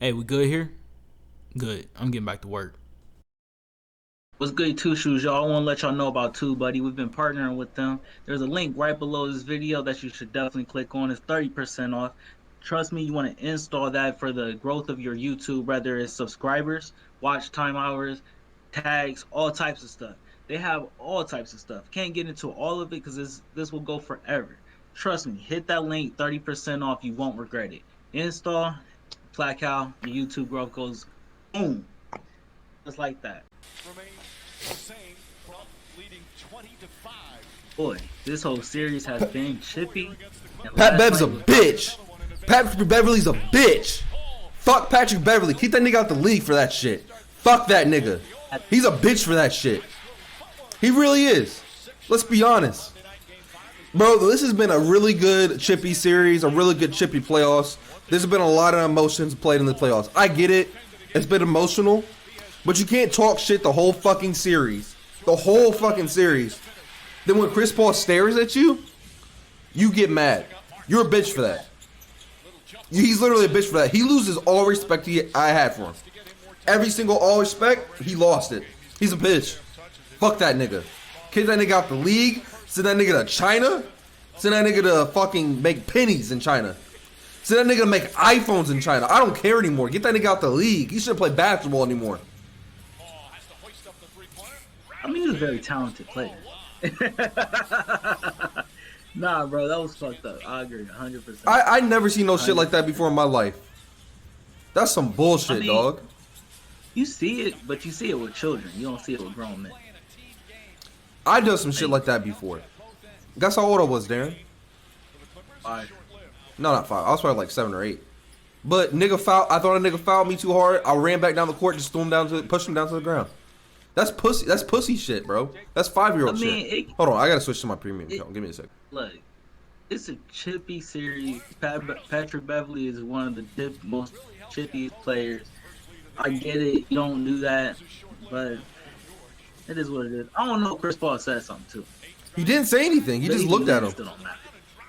Hey, we good here? Good. I'm getting back to work. What's good, Two Shoes, y'all? I want to let y'all know about Two Buddy. We've been partnering with them. There's a link right below this video that you should definitely click on. It's 30% off. Trust me, you want to install that for the growth of your YouTube, whether it's subscribers, watch time hours, tags, all types of stuff. They have all types of stuff. Can't get into all of it because this will go forever. Trust me, hit that link, 30% off. You won't regret it. Install, Placow, your YouTube growth goes boom, just like that. Boy, this whole series has been chippy. And Pat last Bev's a night was bitch. Patrick Beverley's a bitch. Fuck Patrick Beverley. Keep that nigga out the league for that shit. Fuck that nigga. He's a bitch for that shit. He really is. Let's be honest. Bro, this has been a really good chippy series, a really good chippy playoffs. There's been a lot of emotions played in the playoffs. I get it. It's been emotional. But you can't talk shit the whole fucking series. The whole fucking series. Then when Chris Paul stares at you, you get mad. You're a bitch for that. He's literally a bitch for that. He loses all respect I had for him. Every single all respect, he lost it. He's a bitch. Fuck that nigga. Kick that nigga out the league. Send that nigga to China. Send that nigga to fucking make pennies in China. Send that nigga to make iPhones in China. I don't care anymore. Get that nigga out the league. He shouldn't play basketball anymore. I mean, he's a very talented player. Nah, bro, that was fucked up. I agree, 100%. I never seen no shit like that before in my life. That's some bullshit, I mean, dog. You see it, but you see it with children. You don't see it with grown men. I done some shit like that before. Guess how old I was, Darren? 5. No, not 5. I was probably like 7 or 8. But nigga foul. I thought a nigga fouled me too hard. I ran back down the court, just threw him down to push him down to the ground. That's pussy. That's pussy shit, bro. That's 5-year-old shit. Hold on, I gotta switch to my premium account. Give me a second. Look, it's a chippy series. Patrick Beverley is one of the most chippiest players. I get it. You don't do that, but it is what it is. I don't know. Chris Paul said something too. He didn't say anything. He just looked at him. Still don't matter.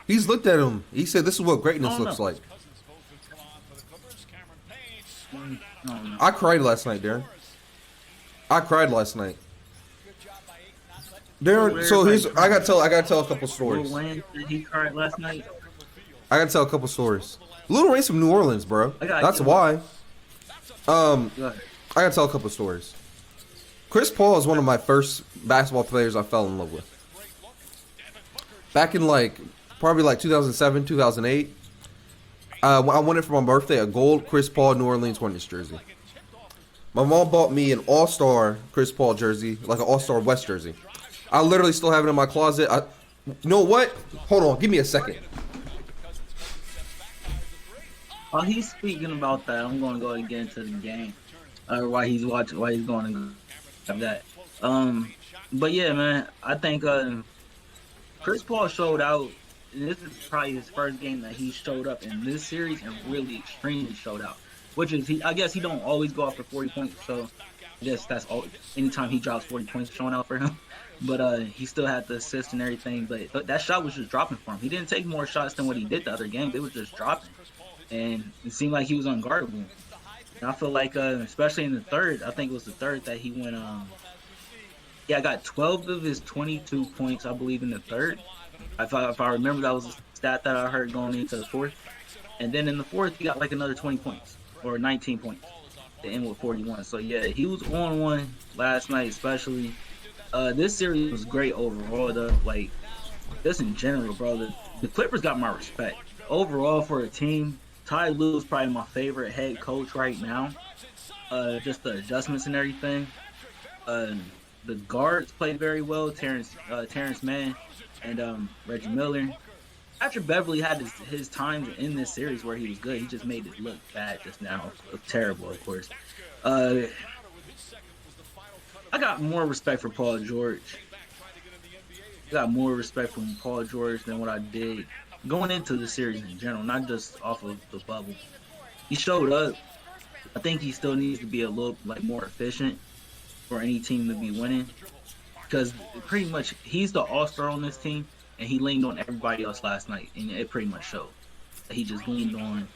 He's looked at him. He said, "This is what greatness looks like." I cried last night, Darren. I cried last night. Darren, so here's I gotta tell a couple stories. Lil Wayne said he cried last night. I gotta tell a couple stories. Lil Wayne's from New Orleans, bro. That's why. I gotta tell a couple stories. Chris Paul is one of my first basketball players I fell in love with. Back in probably 2007, 2008. I wanted for my birthday a gold Chris Paul New Orleans Hornets jersey. My mom bought me an all-star Chris Paul jersey, like an all-star West jersey. I literally still have it in my closet. You know what? Hold on, give me a second. While he's speaking about that, I'm going to go ahead and get into the game. While he's watching, while he's going to have that. But yeah, man, I think Chris Paul showed out. And this is probably his first game that he showed up in this series and really extremely showed out. Which is, I guess he don't always go off for 40 points, so I guess that's all. Anytime he drops 40 points, showing out for him. But he still had the assist and everything. But that shot was just dropping for him. He didn't take more shots than what he did the other game. They were just dropping, and it seemed like he was unguardable. And I feel like, especially in the third, I think it was the third that he went. Yeah, I got 12 of his 22 points, I believe, in the third. If I remember, that was a stat that I heard going into the fourth. And then in the fourth, he got like another 20 points or 19 points to end with 41. So yeah, he was on one last night, especially. This series was great overall, though. Like, just in general, bro. The Clippers got my respect. Overall, for a team, Ty Lue is probably my favorite head coach right now. Just the adjustments and everything. The guards played very well. Terrence Mann and Reggie Miller. Patrick Beverley had his times in this series where he was good. He just made it look bad just now. Terrible, of course. I got more respect for Paul George. I got more respect for Paul George than what I did going into the series in general, not just off of the bubble. He showed up. I think he still needs to be a little more efficient for any team to be winning. Because pretty much he's the all-star on this team, and he leaned on everybody else last night, and it pretty much showed that he just leaned on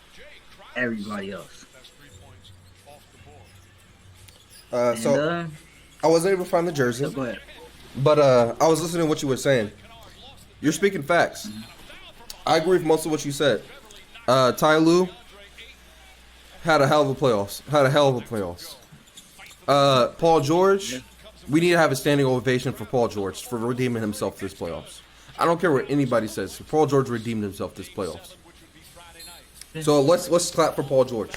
everybody else. And So I wasn't able to find the so jersey, go ahead. but I was listening to what you were saying. You're speaking facts. I agree with most of what you said. Ty Lue had a hell of a playoffs. Paul George, we need to have a standing ovation for Paul George for redeeming himself this playoffs. I don't care what anybody says. Paul George redeemed himself this playoffs. So let's clap for Paul George.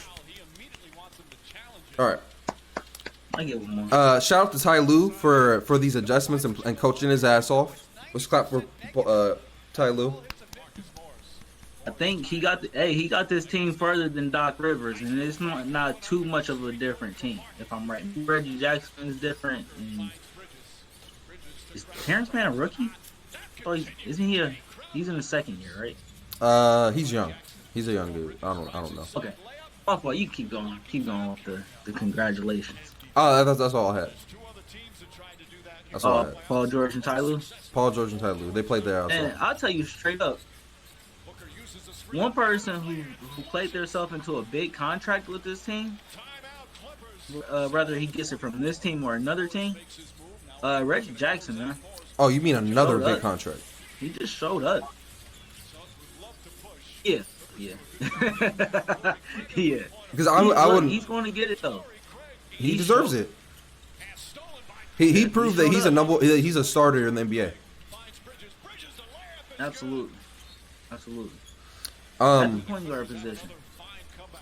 All right. I get one more. Shout out to Ty Lue for these adjustments and coaching his ass off. Let's clap for Ty Lue. I think he got this team further than Doc Rivers, and it's not too much of a different team, if I'm right. Reggie Jackson is different. And is Terrence Mann a rookie? Oh, isn't he he's in the second year, right? He's young. He's a young dude. I don't know. Okay. Well, you keep going with the congratulations. That's all I had. That's all I had. Paul George and Ty Lue? Paul George and Ty Lue. They played there outside. And I'll tell you straight up, one person who played themselves into a big contract with this team, whether he gets it from this team or another team, Reggie Jackson, man. Oh, you mean another big contract? He just showed up. Yeah. Yeah. Because I wouldn't. He's going to get it though. He deserves it. He proved that he's a starter in the NBA. Absolutely. At the point guard position.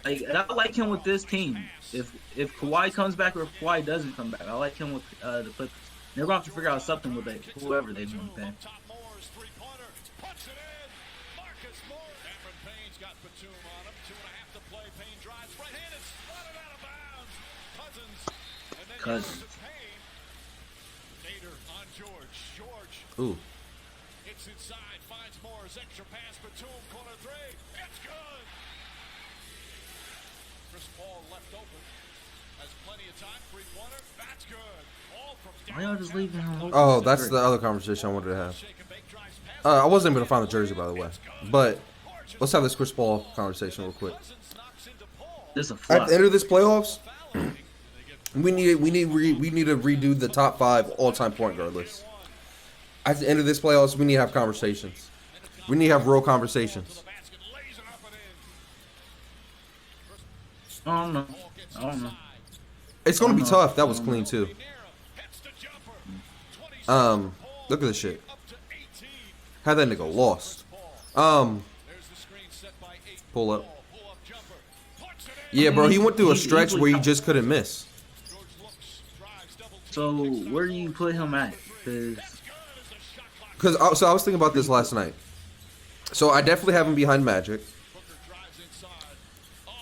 And I like him with this team. If Kawhi comes back or if Kawhi doesn't come back, I like him with the Clippers. They're going to have to figure out something with whoever they want to pay. Cousins. Ooh. It's inside, finds Morris, extra pass, Batum, corner three. It's good. Chris Paul left open. Has plenty of time, three-pointer. That's good. All from Why y'all just leaving him open? Oh, that's the other conversation I wanted to have. I wasn't able to find the jersey, by the way. But let's have this Chris Paul conversation real quick. This is a flop. At the end of this playoffs, we need to redo the top 5 all-time point guard list. At the end of this playoffs, we need to have conversations. We need to have real conversations. I don't know. It's gonna be tough. That was clean too. Look at this shit. Had that nigga lost. Pull up. Yeah, bro. He went through a stretch where he just couldn't miss. So where do you put him at? So I was thinking about this last night. So I definitely have him behind Magic.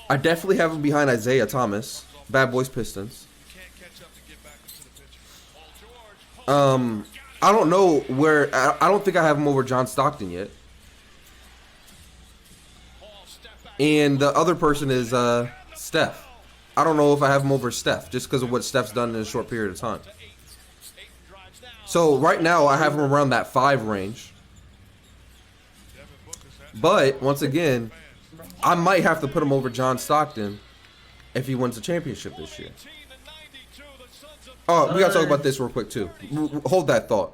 I definitely have him behind Isaiah Thomas, Bad Boys Pistons. I don't know where. I don't think I have him over John Stockton yet. And the other person is Steph. I don't know if I have him over Steph just because of what Steph's done in a short period of time. So right now I have him around that 5 range. But once again, I might have to put him over John Stockton if he wins the championship this year. Oh, we gotta talk about this real quick too. Hold that thought.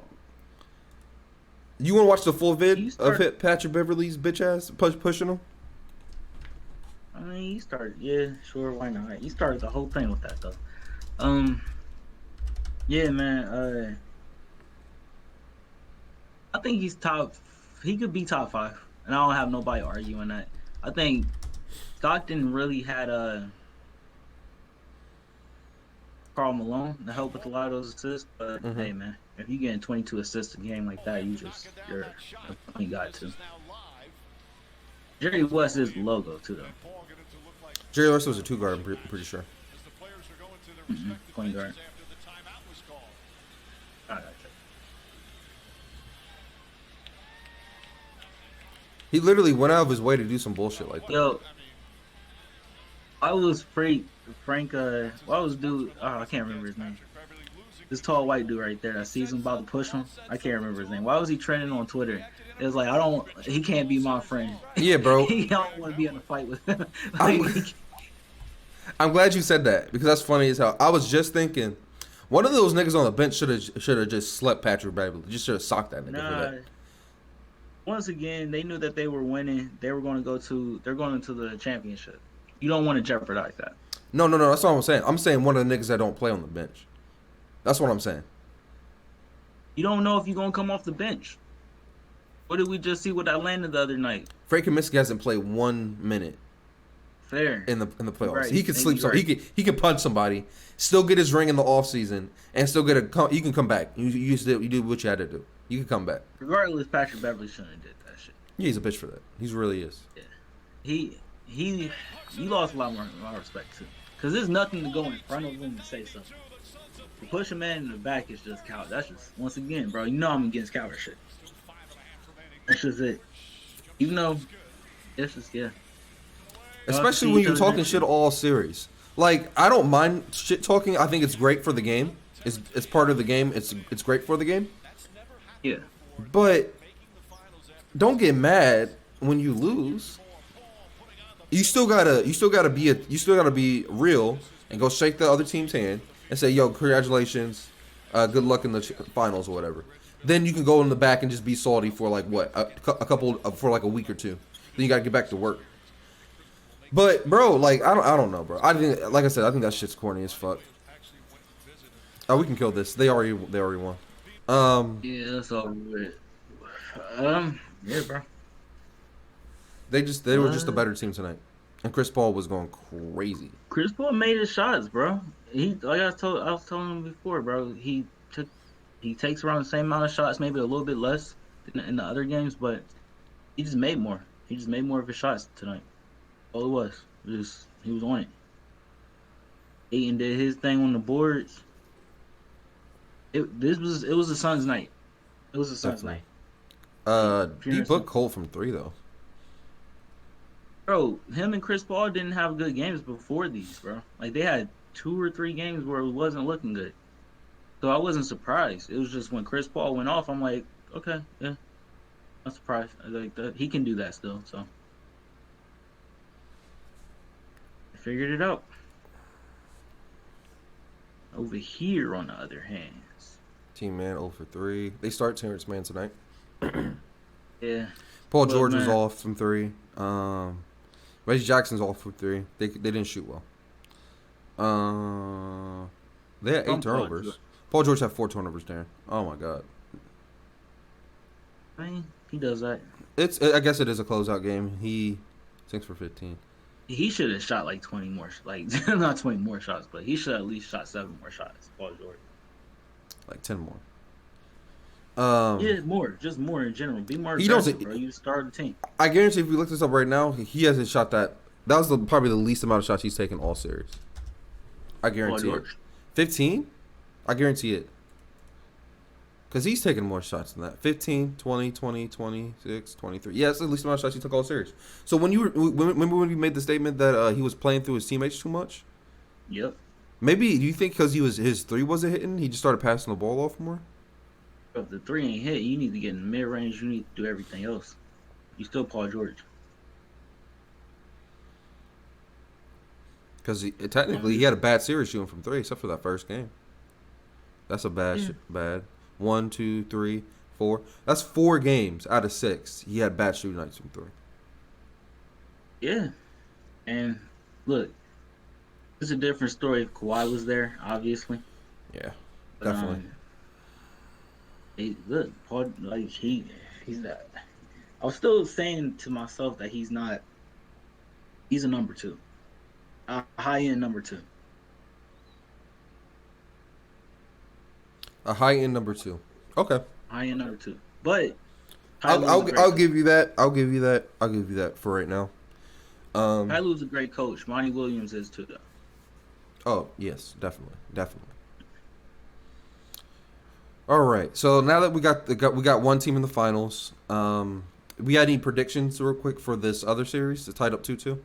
You want to watch the full vid of Patrick Beverley's bitch ass pushing him? I mean, he started. Yeah, sure, why not? He started the whole thing with that though. Yeah, man. I think he's top. He could be top 5, and I don't have nobody arguing that. I think Stockton really had Karl Malone to help with a lot of those assists. But hey, man, if you getting 22 assists a game like that, you got to. Jerry West is the logo too, though. Jerry West was a 2 guard. I'm pretty sure. Point guard. He literally went out of his way to do some bullshit like that. Yo, I was Frank. What was dude? Oh, I can't remember his name. This tall white dude right there. I sees him about to push him. I can't remember his name. Why was he trending on Twitter? It was like he can't be my friend. Yeah, bro. He don't want to be in a fight with him. I I'm glad you said that because that's funny as hell. I was just thinking, one of those niggas on the bench should have just slept Patrick Beverley. Just should have socked that nigga for Nah. that. Once again, they knew that they were winning. They're going into the championship. You don't want to jeopardize that. No. That's what I'm saying. I'm saying one of the niggas that don't play on the bench. That's what I'm saying. You don't know if you're going to come off the bench. What did we just see with Atlanta the other night? Frank Kaminsky hasn't played 1 minute Fair. in the playoffs. Right. He could sleep. You're right. He could punch somebody, still get his ring in the offseason, and still get a. You can come back. You did what you had to do. You can come back. Regardless, Patrick Beverley shouldn't have did that shit. Yeah, he's a bitch for that. He really is. Yeah. He lost a lot more respect too. Because there's nothing to go in front of him and say something. To push a man in the back is just coward. That's just, once again, bro, you know I'm against coward shit. That's just it. Even though, it's just, yeah. Especially when you're talking shit all series. Like, I don't mind shit talking. I think it's great for the game. It's part of the game. It's great for the game. Yeah. But don't get mad when you lose. You still gotta be real and go shake the other team's hand and say, "Yo, congratulations, good luck in the finals or whatever." Then you can go in the back and just be salty for like what a couple for like a week or two. Then you gotta get back to work. But bro, like I don't know, bro. I think that shit's corny as fuck. Oh, we can kill this. They already won. Yeah, that's all good. Yeah, bro. They were just a better team tonight, and Chris Paul was going crazy. Chris Paul made his shots, bro. I was telling him before, bro. He takes around the same amount of shots, maybe a little bit less than in the other games, but he just made more. He just made more of his shots tonight. All it was he was on it. Ayton did his thing on the boards. It was the Suns' night. It was the Suns' night. He booked Cole from 3 though. Bro, him and Chris Paul didn't have good games before these, bro. Like, they had 2 or 3 games where it wasn't looking good. So I wasn't surprised. It was just when Chris Paul went off, I'm like, okay, yeah. I'm surprised. Like that, he can do that still, so. I figured it out. Over here, on the other hand. Team Man 0 for 3. They start Terrence Mann tonight. Yeah. Paul George was off from 3. Reggie Jackson's off from 3. They didn't shoot well. They had 8 turnovers. Paul George had 4 turnovers, Darren. Oh my god. I mean, he does that. I guess it is a closeout game. He 6 for 15. He should have shot like 20 more, like not 20 more shots, but he should have at least shot 7 more shots. Paul George. Like 10 more. Yeah, just more in general. Be more aggressive, bro. You start the team. I guarantee if we look this up right now, he hasn't shot that. That was probably the least amount of shots he's taken all series. I guarantee it. 15? I guarantee it. Because he's taking more shots than that. 15, 20, 20, 26, 23. Yeah, that's the least amount of shots he took all series. So remember when you made the statement that he was playing through his teammates too much? Yep. Maybe, do you think because his 3 wasn't hitting, he just started passing the ball off more? If the 3 ain't hit, you need to get in the mid-range. You need to do everything else. You still Paul George. Because technically he had a bad series shooting from 3, except for that first game. That's a bad. 1, 2, 3, 4. That's 4 games out of 6. He had bad shooting nights from 3. Yeah. And look, it's a different story if Kawhi was there, obviously. Yeah, But, definitely. Paul, like he's not. I was still saying to myself that he's not. He's a number 2, a high-end number 2. A high-end number 2. Okay. High-end number 2, but I'll give you that. I'll give you that for right now. Ty Lue's a great coach. Monty Williams is too, though. Oh yes, definitely. All right. So now that we got one team in the finals, we had any predictions real quick for this other series? It's tied up 2-2.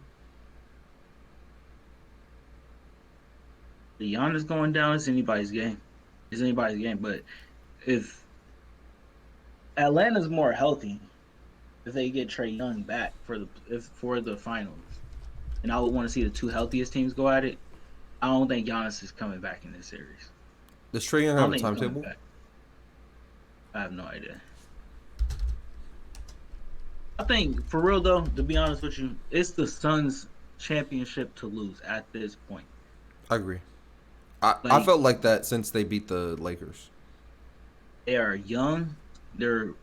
The Giannis going down is anybody's game. It's anybody's game, but if Atlanta's more healthy, if they get Trae Young back for the finals, and I would want to see the 2 healthiest teams go at it, I don't think Giannis is coming back in this series. Does Trae Young I have don't a think he's coming timetable? back. I have no idea. I think, for real though, to be honest with you, it's the Suns' championship to lose at this point. I agree. I Like, felt like that since they beat the Lakers. they are young. They're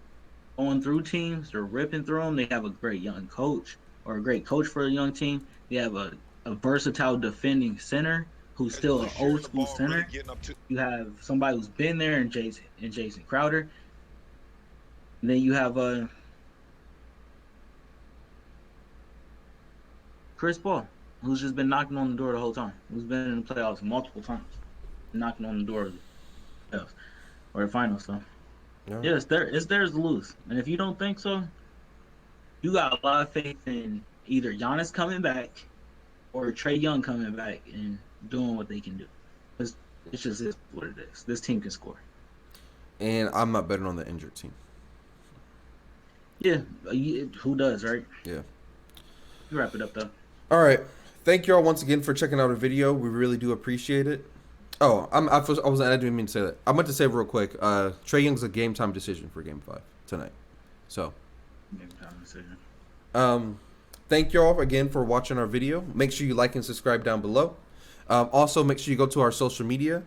going through teams. They're ripping through them. They have a great young coach, or a great coach for a young team. They have a versatile defending center who's still an old school center. You have somebody who's been there in Jason Crowder. And then you have Chris Paul, who's just been knocking on the door the whole time. Who's been in the playoffs multiple times, knocking on the door of the playoffs or the finals. So yeah, it's theirs to lose. And if you don't think so, you got a lot of faith in either Giannis coming back or Trae Young coming back and doing what they can do. It's just what it is. This team can score. And I'm not betting on the injured team. Yeah, who does, right? Yeah. You wrap it up though. All right. Thank you all once again for checking out our video. We really do appreciate it. Oh, I didn't mean to say that. I meant to say real quick. Trae Young's a game time decision for Game 5 tonight. So. Game time decision. Thank you all again for watching our video. Make sure you like and subscribe down below. Also, make sure you go to our social media.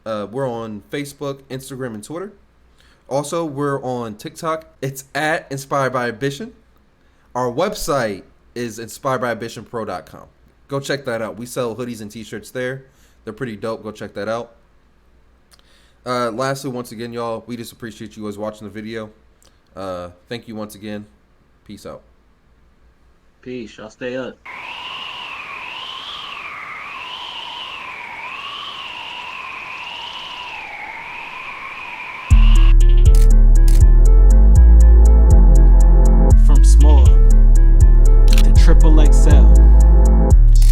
We're on Facebook, Instagram, and Twitter. Also, we're on TikTok. It's at Inspired by Ambition. Our website is inspiredbyambitionpro.com. Go check that out. We sell hoodies and t-shirts there. They're pretty dope. Go check that out. Lastly, once again, y'all, we just appreciate you guys watching the video. Thank you once again. Peace out. Peace. Y'all stay up. From small to triple XL.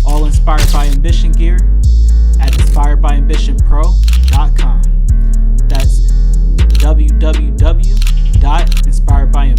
All inspired by ambition gear at inspiredbyambitionpro.com. That's www.inspiredbyambitionpro.com.